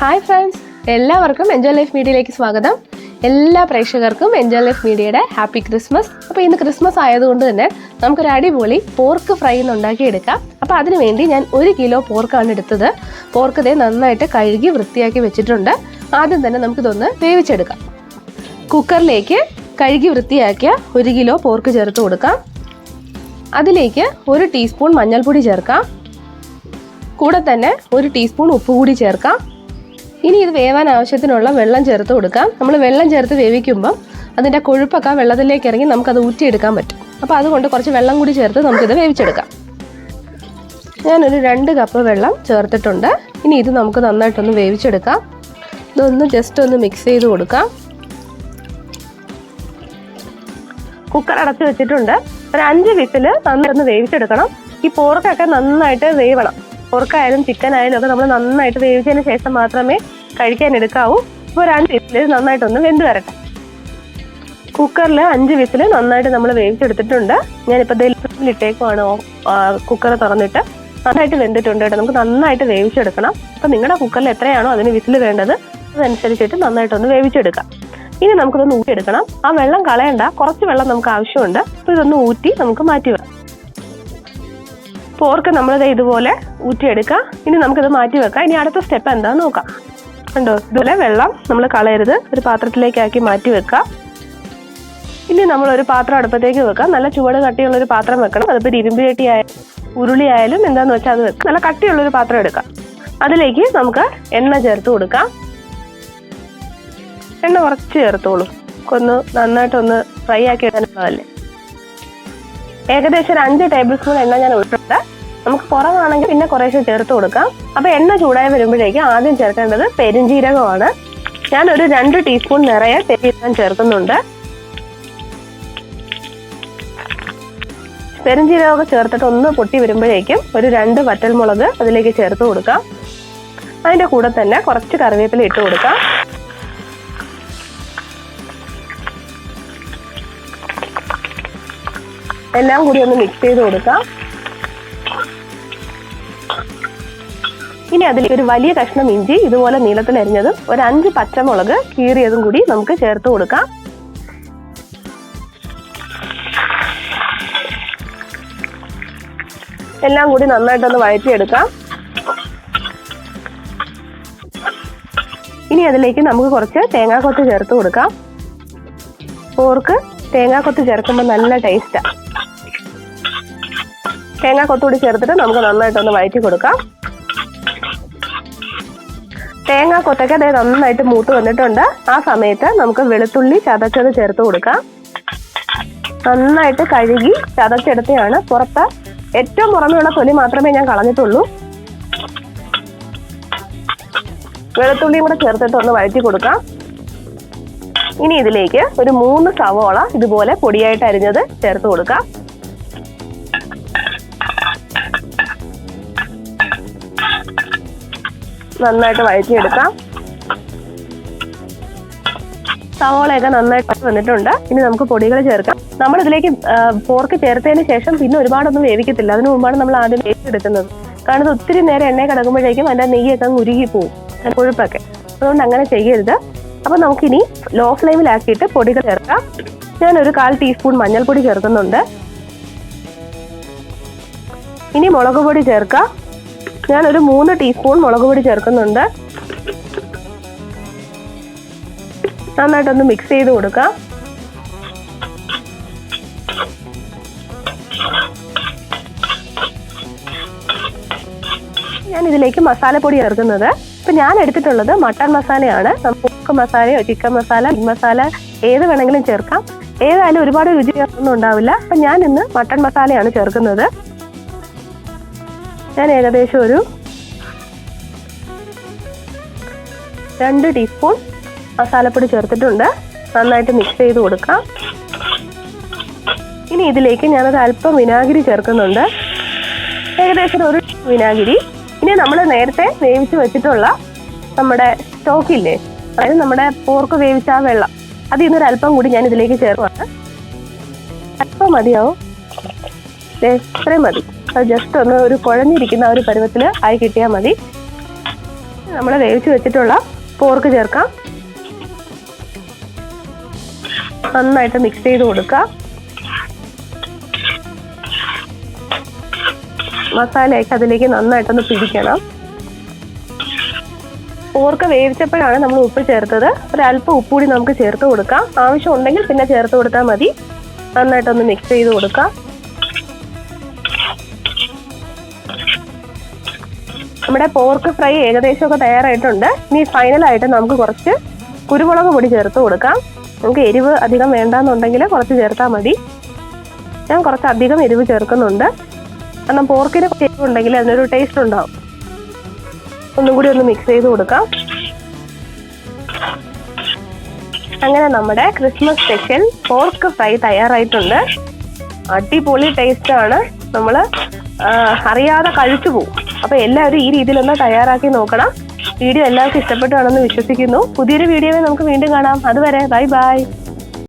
Hi friends, എല്ലാവർക്കും enjoy life മീഡിയയിലേക്ക് സ്വാഗതം. എല്ലാ പ്രേക്ഷകർക്കും എൻജോയ് ലൈഫ് മീഡിയയുടെ ഹാപ്പി ക്രിസ്മസ്. അപ്പോൾ ഇന്ന് ക്രിസ്മസ് ആയതുകൊണ്ട് തന്നെ നമുക്കൊരു അടിപൊളി പോർക്ക് ഫ്രൈ ഉണ്ടാക്കിയെടുക്കാം. അപ്പോൾ അതിന് വേണ്ടി ഞാൻ 1 കിലോ പോർക്കാണ് എടുത്തത്. പോർക്ക് ദേ നന്നായിട്ട് കഴുകി വൃത്തിയാക്കി വെച്ചിട്ടുണ്ട്. ആദ്യം തന്നെ നമുക്കിതൊന്ന് വേവിച്ചെടുക്കാം. കുക്കറിലേക്ക് കഴുകി വൃത്തിയാക്കിയ 1 കിലോ പോർക്ക് ചേർത്ത് കൊടുക്കാം. അതിലേക്ക് 1 ടീസ്പൂൺ മഞ്ഞൾപ്പൊടി ചേർക്കാം. കൂടെ തന്നെ 1 ടീസ്പൂൺ ഉപ്പ് കൂടി ചേർക്കാം. ഇനി ഇത് വേവാൻ ആവശ്യത്തിനുള്ള വെള്ളം ചേർത്ത് കൊടുക്കാം. നമ്മൾ വെള്ളം ചേർത്ത് വേവിക്കുമ്പം അതിൻ്റെ കൊഴുപ്പൊക്കെ വെള്ളത്തിലേക്ക് ഇറങ്ങി നമുക്കത് ഊറ്റിയെടുക്കാൻ പറ്റും. അപ്പോൾ അതുകൊണ്ട് കുറച്ച് വെള്ളം കൂടി ചേർത്ത് നമുക്കിത് വേവിച്ചെടുക്കാം. ഞാനൊരു 2 കപ്പ് വെള്ളം ചേർത്തിട്ടുണ്ട്. ഇനി ഇത് നമുക്ക് നന്നായിട്ടൊന്ന് വേവിച്ചെടുക്കാം. ഇതൊന്ന് ജസ്റ്റ് ഒന്ന് മിക്സ് ചെയ്ത് കൊടുക്കാം. കുക്കർ അടച്ച് വെച്ചിട്ടുണ്ട്. ഒരു 5 വിസിൽ നന്നായിട്ടൊന്ന് വേവിച്ചെടുക്കണം. ഈ പോർക്കൊക്കെ നന്നായിട്ട് വേവണം. പോർക്കായാലും ചിക്കൻ ആയാലും ഒക്കെ നമ്മൾ നന്നായിട്ട് വേവിച്ചതിന് ശേഷം മാത്രമേ കഴിക്കാൻ എടുക്കാവൂ. ഇപ്പോൾ ഒരു 5 വിസിൽ നന്നായിട്ടൊന്ന് വെന്ത് വരട്ടെ. കുക്കറിൽ 5 വിസിൽ നന്നായിട്ട് നമ്മൾ വേവിച്ചെടുത്തിട്ടുണ്ട്. ഞാനിപ്പോൾ ഇട്ടേക്കുവാണ്. കുക്കർ തുറന്നിട്ട് നന്നായിട്ട് വെന്തിട്ടുണ്ട് കേട്ടോ. നമുക്ക് നന്നായിട്ട് വേവിച്ചെടുക്കണം. അപ്പോൾ നിങ്ങളുടെ കുക്കറിൽ എത്രയാണോ അതിന് വിസിൽ വേണ്ടത് അതനുസരിച്ചിട്ട് നന്നായിട്ടൊന്ന് വേവിച്ചെടുക്കാം. ഇനി നമുക്കിതൊന്ന് ഊറ്റിയെടുക്കണം. ആ വെള്ളം കളയണ്ട, കുറച്ച് വെള്ളം നമുക്ക് ആവശ്യമുണ്ട്. അപ്പോൾ ഇതൊന്ന് ഊറ്റി നമുക്ക് മാറ്റി വെക്കാം. പോർക്ക് നമ്മളിത് ഇതുപോലെ ഊറ്റിയെടുക്കാം. ഇനി നമുക്കിത് മാറ്റി വെക്കാം. ഇനി അടുത്ത സ്റ്റെപ്പ് എന്താണെന്ന് നോക്കാം. കണ്ടോ, ഇതുപോലെ വെള്ളം നമ്മൾ കളയരുത്. ഒരു പാത്രത്തിലേക്കാക്കി മാറ്റി വെക്കാം. ഇനി നമ്മളൊരു പാത്രം അടുപ്പത്തേക്ക് വെക്കാം. നല്ല ചുവട് കട്ടിയുള്ളൊരു പാത്രം വെക്കണം. അതിപ്പോൾ ഇരുമ്പ് ചട്ടി ആയാലും ഉരുളി ആയാലും എന്താണെന്ന് വെച്ചാൽ അത് വെക്കാം. നല്ല കട്ടിയുള്ളൊരു പാത്രം എടുക്കാം. അതിലേക്ക് നമുക്ക് എണ്ണ ചേർത്ത് കൊടുക്കാം. എണ്ണ കുറച്ച് ചേർത്തോളൂ. ഒന്ന് നന്നായിട്ടൊന്ന് ഫ്രൈ ആക്കി എടുക്കാനുള്ളതല്ലേ. ഏകദേശം ഒരു 5 ടേബിൾ സ്പൂൺ എണ്ണ ഞാൻ ഒഴിച്ചിട്ടുണ്ട്. നമുക്ക് കുറവാണെങ്കിൽ പിന്നെ കുറേശ്ശെ ചേർത്ത് കൊടുക്കാം. അപ്പോൾ എണ്ണ ചൂടായി വരുമ്പോഴേക്കും ആദ്യം ചേർക്കേണ്ടത് പെരുംജീരകമാണ്. ഞാനൊരു 2 ടീസ്പൂൺ നിറയെ പെരുംജീരകം ചേർക്കുന്നുണ്ട്. പെരുംജീരകമൊക്കെ ചേർത്തിട്ട് ഒന്ന് പൊട്ടി വരുമ്പോഴേക്കും ഒരു 2 വറ്റൽമുളക് അതിലേക്ക് ചേർത്ത് കൊടുക്കാം. അതിൻ്റെ കൂടെ തന്നെ കുറച്ച് കറിവേപ്പില ഇട്ട് കൊടുക്കാം. എല്ലാം കൂടി ഒന്ന് മിക്സ് ചെയ്ത് കൊടുക്കാം. ഇനി അതിലേക്ക് ഒരു വലിയ കഷ്ണം ഇഞ്ചി ഇതുപോലെ നീളത്തിൽ അരിഞ്ഞതും ഒരു 5 പച്ചമുളക് കീറിയതും കൂടി നമുക്ക് ചേർത്ത് കൊടുക്കാം. എല്ലാം കൂടി നന്നായിട്ടൊന്ന് വഴറ്റിയെടുക്കാം. ഇനി അതിലേക്ക് നമുക്ക് കുറച്ച് തേങ്ങാക്കൊത്ത് ചേർത്ത് കൊടുക്കാം. പോർക്ക് തേങ്ങാക്കൊത്ത് ചേർക്കുമ്പോൾ നല്ല ടേസ്റ്റാണ്. തേങ്ങാക്കൊത്തുകൂടി ചേർത്തിട്ട് നമുക്ക് നന്നായിട്ടൊന്ന് വഴറ്റി കൊടുക്കാം. തേങ്ങാക്കൊത്തൊക്കെ അത് നന്നായിട്ട് മൂത്ത് വന്നിട്ടുണ്ട്. ആ സമയത്ത് നമുക്ക് വെളുത്തുള്ളി ചതച്ചത് ചേർത്ത് കൊടുക്കാം. നന്നായിട്ട് കഴുകി ചതച്ചെടുത്തെയാണ്. പുറത്ത് ഏറ്റവും പുറമെയുള്ള തൊലി മാത്രമേ ഞാൻ കളഞ്ഞിട്ടുള്ളൂ. വെളുത്തുള്ളിയും കൂടെ ചേർത്തിട്ട് ഒന്ന് വഴറ്റി കൊടുക്കാം. ഇനി ഇതിലേക്ക് ഒരു 3 സവോള ഇതുപോലെ പൊടിയായിട്ട് അരിഞ്ഞത് ചേർത്ത് കൊടുക്കാം. നന്നായിട്ട് വഴറ്റിയെടുക്കാം. സവോളയൊക്കെ നന്നായിട്ട് വന്നിട്ടുണ്ട്. ഇനി നമുക്ക് പൊടികൾ ചേർക്കാം. നമ്മൾ ഇതിലേക്ക് പോർക്ക് ചേർത്തതിന് ശേഷം പിന്നെ ഒരുപാടൊന്നും വേവിക്കത്തില്ല. അതിന് മുമ്പാണ് നമ്മൾ ആദ്യം വേവിച്ചെടുക്കുന്നത്. കാരണം ഇത് ഒത്തിരി നേരം എണ്ണ കിടക്കുമ്പോഴേക്കും അതിൻ്റെ നെയ്യൊക്കെ ഉരുകി പോവും, കൊഴുപ്പൊക്കെ. അതുകൊണ്ട് അങ്ങനെ ചെയ്യരുത്. അപ്പോൾ നമുക്കിനി ലോ ഫ്ലെയിമിലാക്കിയിട്ട് പൊടികൾ ചേർക്കാം. ഞാനൊരു 1/4 ടീസ്പൂൺ മഞ്ഞൾപ്പൊടി ചേർക്കുന്നുണ്ട്. ഇനി മുളക് പൊടി ചേർക്കാം. ഞാനൊരു 3 ടീസ്പൂൺ മുളക് പൊടി ചേർക്കുന്നുണ്ട്. നന്നായിട്ടൊന്ന് മിക്സ് ചെയ്ത് കൊടുക്കാം. ഞാൻ ഇതിലേക്ക് മസാലപ്പൊടി ചേർക്കുന്നത്. ഇപ്പം ഞാൻ എടുത്തിട്ടുള്ളത് മട്ടൺ മസാലയാണ്. പോർക്ക് മസാലയോ ചിക്കൻ മസാല, മീൻ മസാല ഏത് വേണമെങ്കിലും ചേർക്കാം. ഏതായാലും ഒരുപാട് രുചി ഒന്നും ഉണ്ടാവില്ല. അപ്പം ഞാൻ ഇന്ന് മട്ടൺ മസാലയാണ് ചേർക്കുന്നത്. ഞാൻ ഏകദേശം ഒരു 2 ടീസ്പൂൺ മസാലപ്പൊടി ചേർത്തിട്ടുണ്ട്. നന്നായിട്ട് മിക്സ് ചെയ്ത് കൊടുക്കാം. ഇനി ഇതിലേക്ക് ഞാനൊരു അല്പം വിനാഗിരി ചേർക്കുന്നുണ്ട്. ഏകദേശം ഒരു വിനാഗിരി. ഇനി നമ്മൾ നേരത്തെ വേവിച്ച് വെച്ചിട്ടുള്ള നമ്മുടെ സ്റ്റോക്കില്ലേ, അതായത് നമ്മുടെ പോർക്ക് വേവിച്ച ആ വെള്ളം, അതിൽ നിന്നൊരു അല്പം കൂടി ഞാൻ ഇതിലേക്ക് ചേർക്കുവാണ്. അല്പം മതിയാവും. ഇത്രയും മതി. അത് ജസ്റ്റ് ഒന്ന് ഒരു കുഴഞ്ഞിരിക്കുന്ന ഒരു പരുവത്തിൽ ആയി കിട്ടിയാൽ മതി. നമ്മൾ വേവിച്ച് വെച്ചിട്ടുള്ള പോർക്ക് ചേർക്കാം. നന്നായിട്ട് മിക്സ് ചെയ്ത് കൊടുക്കാം. മസാലയൊക്കെ അതിലേക്ക് നന്നായിട്ടൊന്ന് പിടിക്കണം. പോർക്ക് വേവിച്ചപ്പോഴാണ് നമ്മൾ ഉപ്പ് ചേർത്തത്. ഒരല്പം ഉപ്പ് കൂടി നമുക്ക് ചേർത്ത് കൊടുക്കാം. ആവശ്യം ഉണ്ടെങ്കിൽ പിന്നെ ചേർത്ത് കൊടുത്താൽ മതി. നന്നായിട്ടൊന്ന് മിക്സ് ചെയ്ത് കൊടുക്കാം. നമ്മുടെ പോർക്ക് ഫ്രൈ ഏകദേശമൊക്കെ തയ്യാറായിട്ടുണ്ട്. ഇനി ഫൈനലായിട്ട് നമുക്ക് കുറച്ച് കുരുമുളക് പൊടി ചേർത്ത് കൊടുക്കാം. നമുക്ക് എരിവ് അധികം വേണ്ടാന്നുണ്ടെങ്കിൽ കുറച്ച് ചേർത്താൽ മതി. ഞാൻ കുറച്ച് അധികം എരിവ് ചേർക്കുന്നുണ്ട്. കാരണം പോർക്കിന് എരിവ് ഉണ്ടെങ്കിൽ അതിനൊരു ടേസ്റ്റ് ഉണ്ടാവും. ഒന്നും കൂടി ഒന്ന് മിക്സ് ചെയ്ത് കൊടുക്കാം. അങ്ങനെ നമ്മുടെ ക്രിസ്മസ് സ്പെഷ്യൽ പോർക്ക് ഫ്രൈ തയ്യാറായിട്ടുണ്ട്. അടിപൊളി ടേസ്റ്റാണ്. നമ്മൾ അറിയാതെ കഴിച്ചു പോകും. അപ്പോൾ എല്ലാവരും ഈ രീതിയിലൊന്ന് തയ്യാറാക്കി നോക്കണം. വീഡിയോ എല്ലാവർക്കും ഇഷ്ടപ്പെട്ടാണെന്ന് വിശ്വസിക്കുന്നു. പുതിയൊരു വീഡിയോയിൽ നമുക്ക് വീണ്ടും കാണാം. അതുവരെ ബൈ ബൈ.